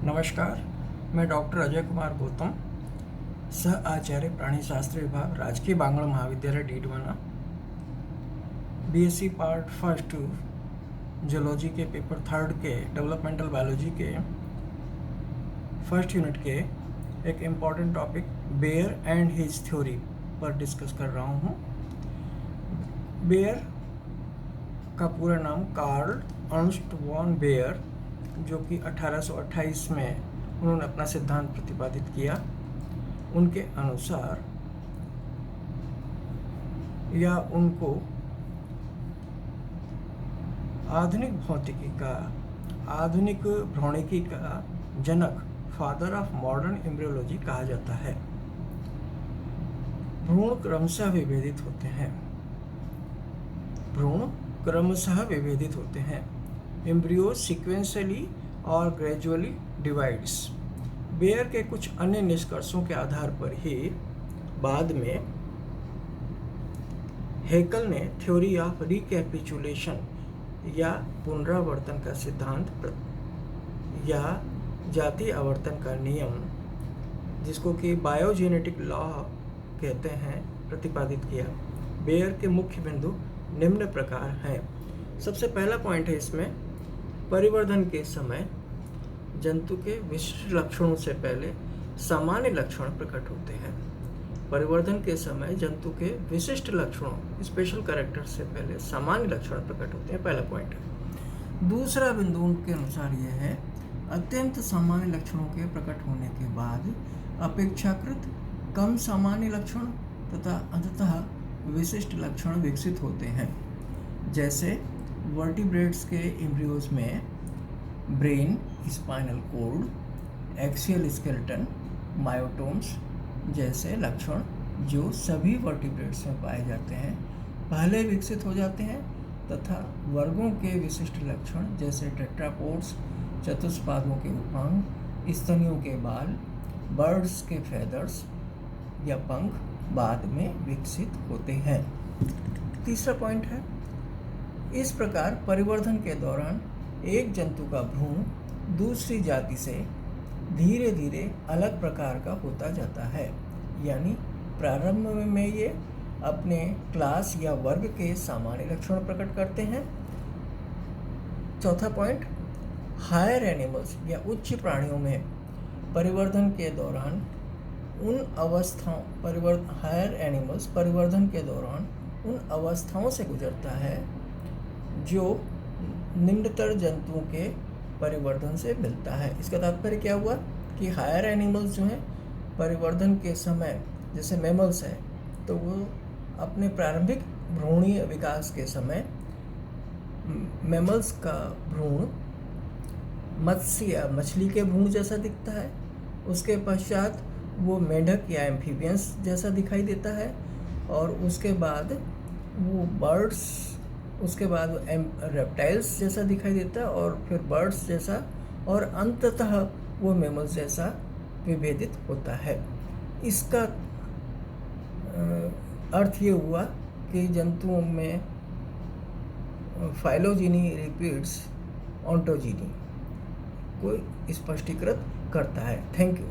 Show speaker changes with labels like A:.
A: नमस्कार, मैं डॉक्टर अजय कुमार गौतम, सह आचार्य प्राणी शास्त्र विभाग, राजकीय बांगड़ महाविद्यालय Didwana, BSc part first zoology के पेपर थर्ड के डेवलपमेंटल बायोलॉजी के फर्स्ट यूनिट के एक important topic Baer and his theory पर डिस्कस कर रहा हूँ। बेयर का पूरा नाम कार्ल अर्नस्ट वॉन बेयर, जो कि 1828 में उन्होंने अपना सिद्धांत प्रतिपादित किया। उनके अनुसार या उनको आधुनिक भौतिकी का, आधुनिक भ्रौणिकी का जनक, फादर ऑफ मॉडर्न एम्ब्रियोलॉजी कहा जाता है। भ्रूण क्रमशः विभेदित होते हैं। भ्रूण क्रमशः विभेदित होते हैं। एम्ब्रियो सीक्वेंशियली और ग्रेजुअली डिवाइड्स। बेयर के कुछ अन्य निष्कर्षों के आधार पर ही बाद में हेकल ने थ्योरी ऑफ रिकैपिचुलेशन या पुनरावर्तन का सिद्धांत या जाति आवर्तन का नियम, जिसको कि बायोजेनेटिक लॉ कहते हैं, प्रतिपादित किया। बेयर के मुख्य बिंदु निम्न प्रकार हैं। सबसे पहला पॉइंट है इसमें, परिवर्धन के समय जंतु के विशिष्ट लक्षणों से पहले सामान्य लक्षण प्रकट होते हैं। परिवर्धन के समय जंतु के विशिष्ट लक्षणों, स्पेशल कैरेक्टर से पहले सामान्य लक्षण प्रकट होते हैं, पहला पॉइंट है। दूसरा बिंदु उनके अनुसार यह है, अत्यंत सामान्य लक्षणों के प्रकट होने के बाद अपेक्षाकृत कम सामान्य लक्षण तथा अंततः विशिष्ट लक्षण विकसित होते हैं। जैसे वर्टिब्रेट्स के एम्ब्रियोज में brain, spinal cord, axial skeleton, myotomes जैसे लक्षण जो सभी वर्टिब्रेट्स में पाए जाते हैं पहले विकसित हो जाते हैं, तथा वर्गों के विशिष्ट लक्षण जैसे टेट्रापोड्स, चतुष्पादों के उपांग, स्तनियों के बाल, बर्ड्स के फेदर्स या पंख बाद में विकसित होते हैं। तीसरा पॉइंट है, इस प्रकार परिवर्धन के दौरान एक जंतु का भ्रूण दूसरी जाति से धीरे धीरे अलग प्रकार का होता जाता है। यानी प्रारंभ में ये अपने क्लास या वर्ग के सामान्य लक्षण प्रकट करते हैं। चौथा पॉइंट, हायर एनिमल्स या उच्च प्राणियों में परिवर्धन के दौरान हायर एनिमल्स परिवर्धन के दौरान उन अवस्थाओं से गुजरता है जो निम्नतर जंतुओं के परिवर्धन से मिलता है। इसका तात्पर्य क्या हुआ कि हायर एनिमल्स जो हैं परिवर्धन के समय, जैसे मैमल्स है, तो वो अपने प्रारंभिक भ्रूणीय विकास के समय मैमल्स का भ्रूण मत्स्य या मछली के भ्रूण जैसा दिखता है। उसके पश्चात वो मेंढक या एम्फीबियंस जैसा दिखाई देता है, और उसके बाद वो बर्ड्स, उसके बाद रेप्टाइल्स जैसा दिखाई देता है, और फिर बर्ड्स जैसा, और अंततः वो मैमल्स जैसा विभेदित होता है। इसका अर्थ ये हुआ कि जंतुओं में फाइलोजीनी रिपीट्स ऑन्टोजीनी को स्पष्टीकृत करता है। Thank you.